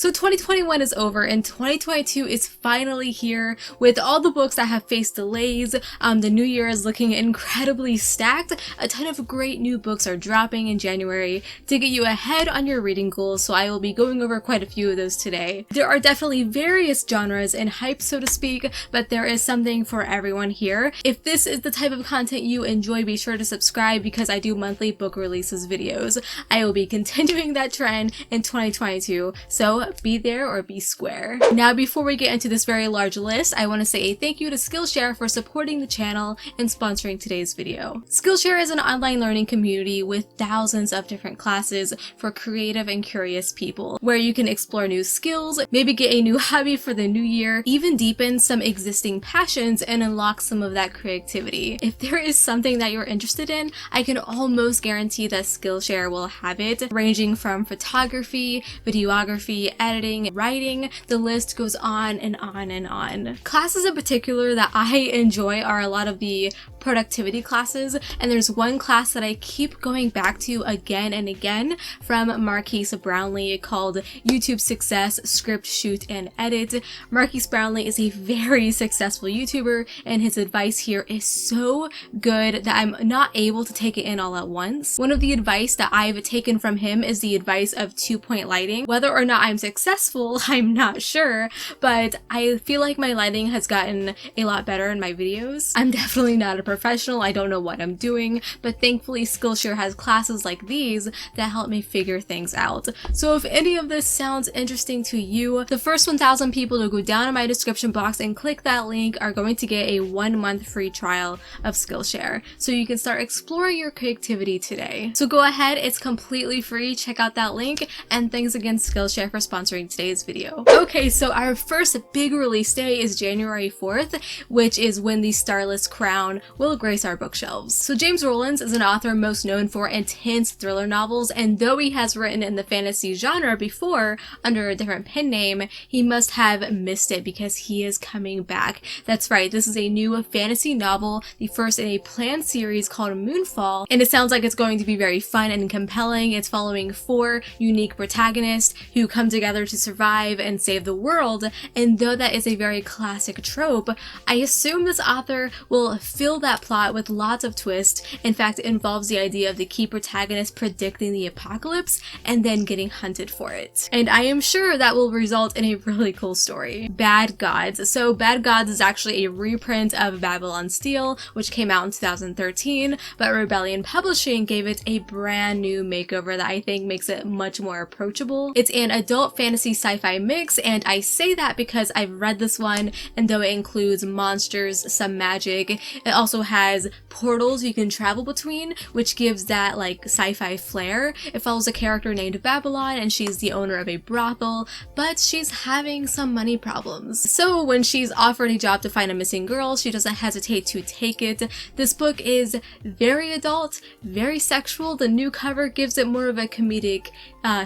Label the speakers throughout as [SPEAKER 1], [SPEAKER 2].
[SPEAKER 1] So 2021 is over and 2022 is finally here with all the books that have faced delays. The new year is looking incredibly stacked. A ton of great new books are dropping in January to get you ahead on your reading goals, so I will be going over quite a few of those today. There are definitely various genres and hype, so to speak, but there is something for everyone here. If this is the type of content you enjoy, be sure to subscribe because I do monthly book releases videos. I will be continuing that trend in 2022, so be there or be square. Now, before we get into this very large list, I want to say a thank you to Skillshare for supporting the channel and sponsoring today's video. Skillshare is an online learning community with thousands of different classes for creative and curious people, where you can explore new skills, maybe get a new hobby for the new year, even deepen some existing passions and unlock some of that creativity. If there is something that you're interested in, I can almost guarantee that Skillshare will have it, ranging from photography, videography, editing, writing, the list goes on and on and on. Classes in particular that I enjoy are a lot of the productivity classes, and there's one class that I keep going back to again and again from Marquise Brownlee called YouTube Success, Script, Shoot, and Edit. Marquise Brownlee is a very successful YouTuber, and his advice here is so good that I'm not able to take it in all at once. One of the advice that I've taken from him is the advice of 2-point lighting. Whether or not I'm successful, I'm not sure, but I feel like my lighting has gotten a lot better in my videos. I'm definitely not a professional, I don't know what I'm doing, but thankfully Skillshare has classes like these that help me figure things out. So if any of this sounds interesting to you, the first 1,000 people to go down in my description box and click that link are going to get a 1-month free trial of Skillshare, so you can start exploring your creativity today. So go ahead, it's completely free, check out that link, and thanks again Skillshare for sponsoring today's video. Okay, so our first big release day is January 4th, which is when the Starless Crown will grace our bookshelves. So James Rollins is an author most known for intense thriller novels, and though he has written in the fantasy genre before under a different pen name, he must have missed it because he is coming back. That's right, this is a new fantasy novel, the first in a planned series called Moonfall, and it sounds like it's going to be very fun and compelling. It's following 4 unique protagonists who come together to survive and save the world, and though that is a very classic trope, I assume this author will fill that plot with lots of twists. In fact, it involves the idea of the key protagonist predicting the apocalypse and then getting hunted for it. And I am sure that will result in a really cool story. Bad Gods. So Bad Gods is actually a reprint of Babylon Steel, which came out in 2013, but Rebellion Publishing gave it a brand new makeover that I think makes it much more approachable. It's an adult fantasy sci-fi mix, and I say that because I've read this one, and though it includes monsters, some magic, it also has portals you can travel between, which gives that like sci-fi flair. It follows a character named Babylon, and she's the owner of a brothel, but she's having some money problems. So when she's offered a job to find a missing girl, she doesn't hesitate to take it. This book is very adult, very sexual. The new cover gives it more of a comedic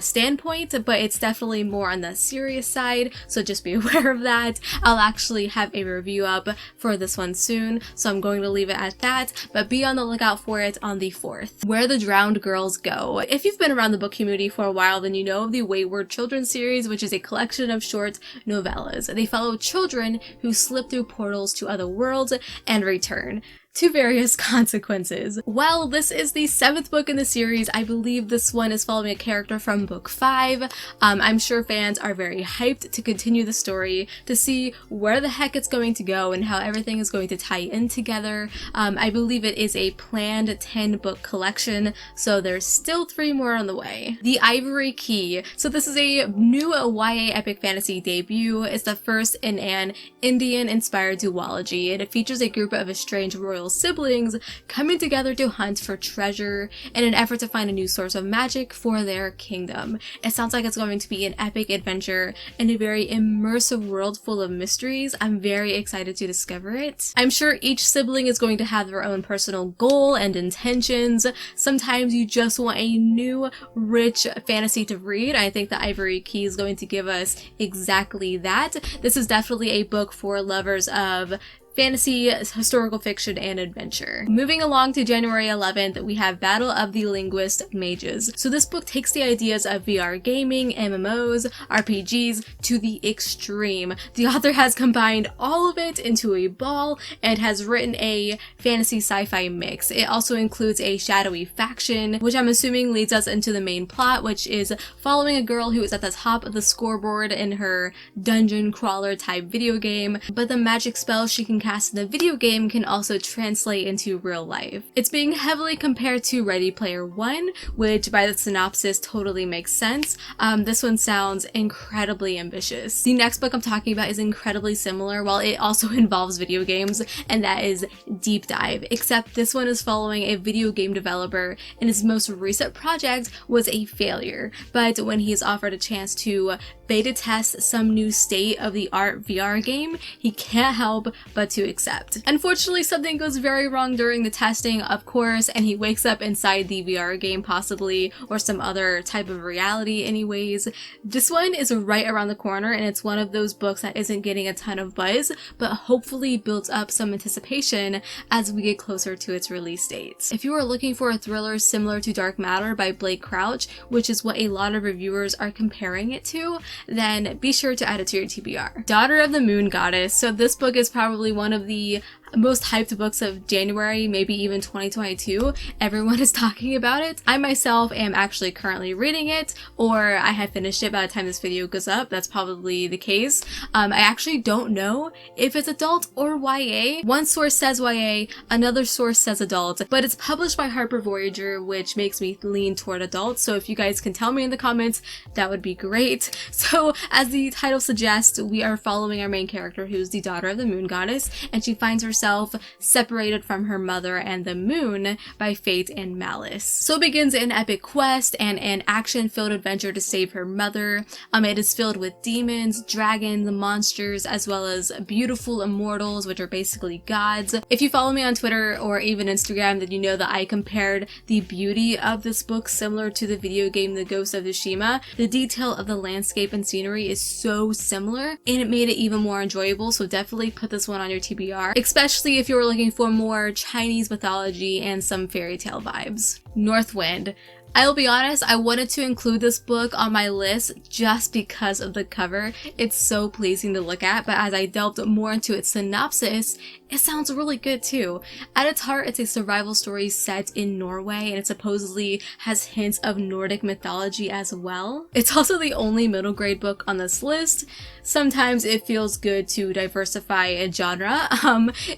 [SPEAKER 1] standpoint, but it's definitely more on the serious side, so just be aware of that. I'll actually have a review up for this one soon, so I'm going to leave it at that, but be on the lookout for it on the 4th. Where the Drowned Girls Go. If you've been around the book community for a while, then you know of the Wayward Children series, which is a collection of short novellas. They follow children who slip through portals to other worlds and return to various consequences. Well, this is the 7th book in the series. I believe this one is following a character from book 5. I'm sure fans are very hyped to continue the story, to see where the heck it's going to go and how everything is going to tie in together. I believe it is a planned 10-book collection, so there's still 3 more on the way. The Ivory Key. So this is a new YA epic fantasy debut. It's the first in an Indian-inspired duology, and it features a group of estranged royal siblings coming together to hunt for treasure in an effort to find a new source of magic for their kingdom. It sounds like it's going to be an epic adventure in a very immersive world full of mysteries. I'm very excited to discover it. I'm sure each sibling is going to have their own personal goal and intentions. Sometimes you just want a new, rich fantasy to read. I think the Ivory Key is going to give us exactly that. This is definitely a book for lovers of fantasy, historical fiction, and adventure. Moving along to January 11th, we have Battle of the Linguist Mages. So this book takes the ideas of VR gaming, MMOs, RPGs to the extreme. The author has combined all of it into a ball and has written a fantasy sci-fi mix. It also includes a shadowy faction, which I'm assuming leads us into the main plot, which is following a girl who is at the top of the scoreboard in her dungeon crawler type video game, but the magic spells she can cast in the video game can also translate into real life. It's being heavily compared to Ready Player One, which by the synopsis totally makes sense. This one sounds incredibly ambitious. The next book I'm talking about is incredibly similar, while it also involves video games, and that is Deep Dive, except this one is following a video game developer, and his most recent project was a failure, but when he is offered a chance to beta test some new state-of-the-art VR game, he can't help but to accept. Unfortunately, something goes very wrong during the testing, of course, and he wakes up inside the VR game possibly, or some other type of reality anyways. This one is right around the corner, and it's one of those books that isn't getting a ton of buzz, but hopefully builds up some anticipation as we get closer to its release date. If you are looking for a thriller similar to Dark Matter by Blake Crouch, which is what a lot of reviewers are comparing it to, then be sure to add it to your TBR. Daughter of the Moon Goddess. So this book is probably one of the most hyped books of January, maybe even 2022. Everyone is talking about it. I myself am actually currently reading it, or I have finished it by the time this video goes up. That's probably the case. I actually don't know if it's adult or YA. One source says YA, another source says adult, but it's published by Harper Voyager, which makes me lean toward adult. So if you guys can tell me in the comments, that would be great. So as the title suggests, we are following our main character, who's the daughter of the Moon Goddess, and she finds herself separated from her mother and the moon by fate and malice. So begins an epic quest and an action-filled adventure to save her mother. It is filled with demons, dragons, monsters, as well as beautiful immortals, which are basically gods. If you follow me on Twitter or even Instagram, then you know that I compared the beauty of this book similar to the video game The Ghost of Tsushima. The detail of the landscape and scenery is so similar, and it made it even more enjoyable, so definitely put this one on your TBR, especially if you're looking for more Chinese mythology and some fairy tale vibes. Northwind. I'll be honest, I wanted to include this book on my list just because of the cover. It's so pleasing to look at, but as I delved more into its synopsis, it sounds really good too. At its heart, it's a survival story set in Norway, and it supposedly has hints of Nordic mythology as well. It's also the only middle grade book on this list. Sometimes it feels good to diversify a genre.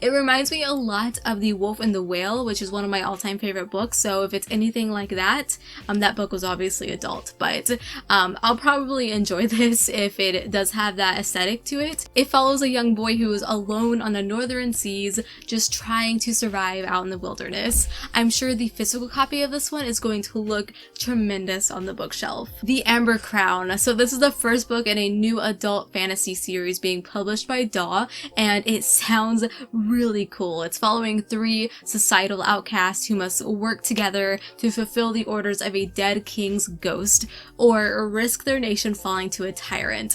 [SPEAKER 1] It reminds me a lot of The Wolf and the Whale, which is one of my all-time favorite books, so if it's anything like that, that book was obviously adult, but I'll probably enjoy this if it does have that aesthetic to it. It follows a young boy who is alone on the northern seas, just trying to survive out in the wilderness. I'm sure the physical copy of this one is going to look tremendous on the bookshelf. The Amber Crown. So this is the first book in a new adult fantasy series being published by Daw, and it sounds really cool. It's following 3 societal outcasts who must work together to fulfill the orders of a dead king's ghost, or risk their nation falling to a tyrant.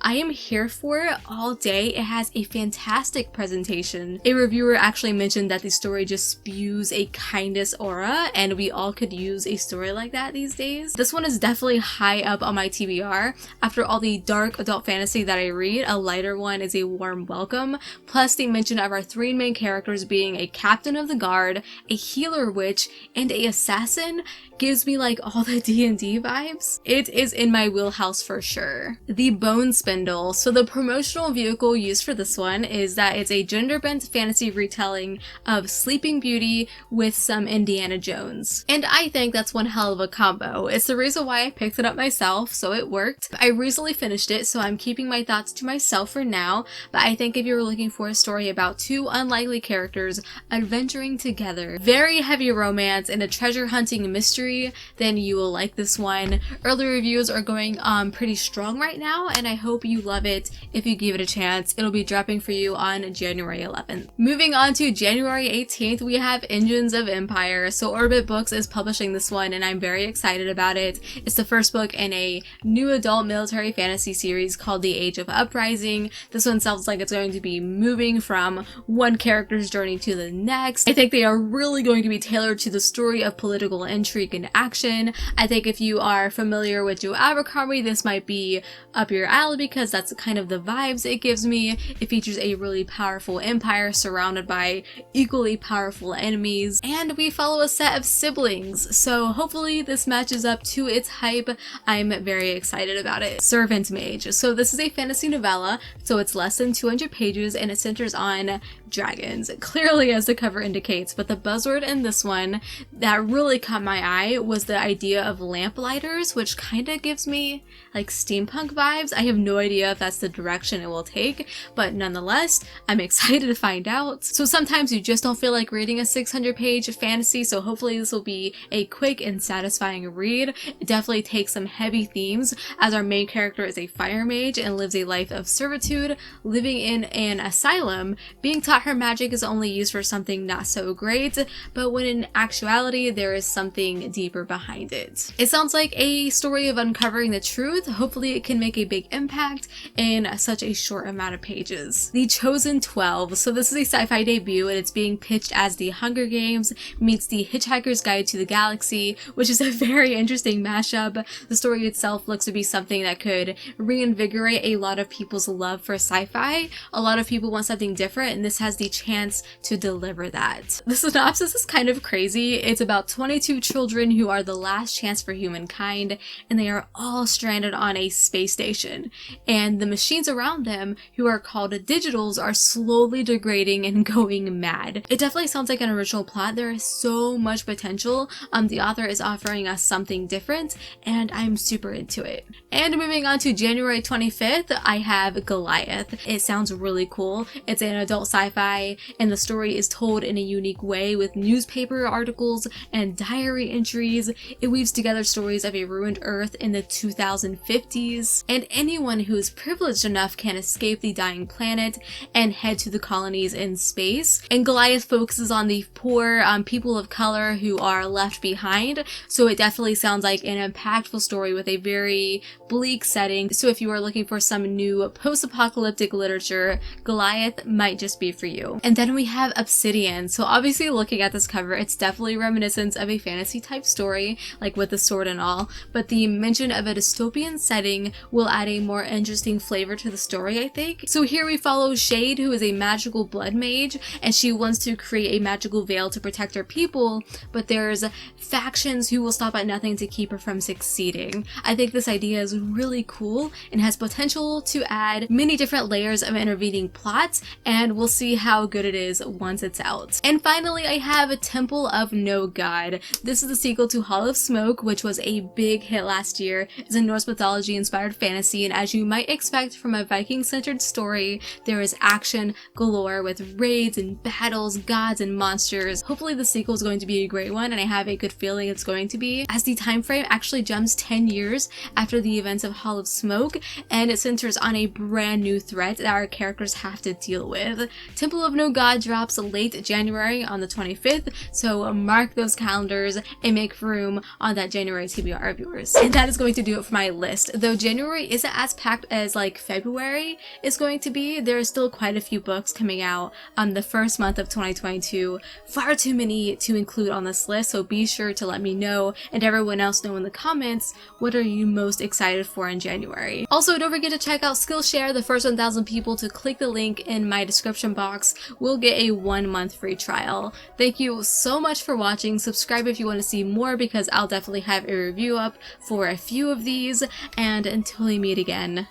[SPEAKER 1] I am here for it all day. It has a fantastic presentation. A reviewer actually mentioned that the story just spews a kindness aura, and we all could use a story like that these days. This one is definitely high up on my TBR. After all the dark adult fantasy that I read, a lighter one is a warm welcome, plus the mention of our 3 main characters being a captain of the guard, a healer witch, and a assassin gives me like all the D&D vibes. It is in my wheelhouse for sure. The Bone Spindle. So the promotional vehicle used for this one is that it's a gender-bent fantasy retelling of Sleeping Beauty with some Indiana Jones. And I think that's one hell of a combo. It's the reason why I picked it up myself, so it worked. I recently finished it, so I'm keeping my thoughts to myself for now, but I think if you're looking for a story about 2 unlikely characters adventuring together, very heavy romance and a treasure hunting mystery, then you will like this one. Early reviews are going pretty strong right now, and I hope you love it. If you give it a chance, it'll be dropping for you on January 11th. 11th. Moving on to January 18th, we have Engines of Empire. So Orbit Books is publishing this one and I'm very excited about it. It's the first book in a new adult military fantasy series called The Age of Uprising. This one sounds like it's going to be moving from one character's journey to the next. I think they are really going to be tailored to the story of political intrigue and action. I think if you are familiar with Joe Abercrombie, this might be up your alley because that's kind of the vibes it gives me. It features a really powerful empire surrounded by equally powerful enemies, and we follow a set of siblings, so hopefully this matches up to its hype. I'm very excited about it. Servant Mage. So this is a fantasy novella, so it's less than 200 pages and it centers on dragons, clearly as the cover indicates, but the buzzword in this one that really caught my eye was the idea of lamplighters, which kind of gives me like steampunk vibes. I have no idea if that's the direction it will take, but nonetheless, I'm excited to find out. So sometimes you just don't feel like reading a 600-page fantasy, so hopefully this will be a quick and satisfying read. It definitely takes some heavy themes, as our main character is a fire mage and lives a life of servitude, living in an asylum, being taught her magic is only used for something not so great, but when in actuality there is something deeper behind it. It sounds like a story of uncovering the truth. Hopefully it can make a big impact in such a short amount of pages. The Chosen 12. So this is a sci-fi debut and it's being pitched as The Hunger Games meets The Hitchhiker's Guide to the Galaxy, which is a very interesting mashup. The story itself looks to be something that could reinvigorate a lot of people's love for sci-fi. A lot of people want something different and this has the chance to deliver that. The synopsis is kind of crazy. It's about 22 children who are the last chance for humankind and they are all stranded on a space station, and the machines around them, who are called digitals, are slowly degrading and going mad. It definitely sounds like an original plot. There is so much potential. The author is offering us something different and I'm super into it. And moving on to January 25th, I have Goliath. It sounds really cool. It's an adult sci-fi and the story is told in a unique way with newspaper articles and diary entries. It weaves together stories of a ruined Earth in the 2050s, and anyone who is privileged enough can escape the dying planet and head to the colonies in space. And Goliath focuses on the poor people of color who are left behind, so it definitely sounds like an impactful story with a very bleak setting. So if you are looking for some new post-apocalyptic literature, Goliath might just be for you. And then we have Obsidian. So obviously looking at this cover, it's definitely reminiscent of a fantasy type story, like with the sword and all, but the mention of a dystopian setting will add a more interesting flavor to the story, I think. So here we follow Shade, who is a magical blood mage, and she wants to create a magical veil to protect her people, but there's factions who will stop at nothing to keep her from succeeding. I think this idea is really cool and has potential to add many different layers of intervening plots, and we'll see how good it is once it's out. And finally, I have a Temple of No God. This is the sequel to Hall of Smoke, which was a big hit last year. It's a Norse mythology inspired fantasy, and as you might expect from a Viking-centered story, there is action galore with raids and battles, gods and monsters. Hopefully the sequel is going to be a great one, and I have a good feeling it's going to be, as the time frame actually jumps 10 years after the events of Hall of Smoke, and it centers on a brand new threat that our characters have to deal with. Temple of No God drops late January on the 25th, so mark those calendars and make room on that January TBR of yours. And that is going to do it for my list. Though January isn't as packed as like February is going to be, there are still quite a few books coming out the first month of 2022. Far too many to include on this list, so be sure to let me know and everyone else know in the comments what are you most excited for in January. Also, don't forget to check out Skillshare. The first 1,000 people to click the link in my description box will get a 1-month free trial. Thank you so much for watching. Subscribe if you want to see more because I'll definitely have a review up for a few of these, and until we meet again,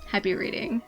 [SPEAKER 1] happy reading.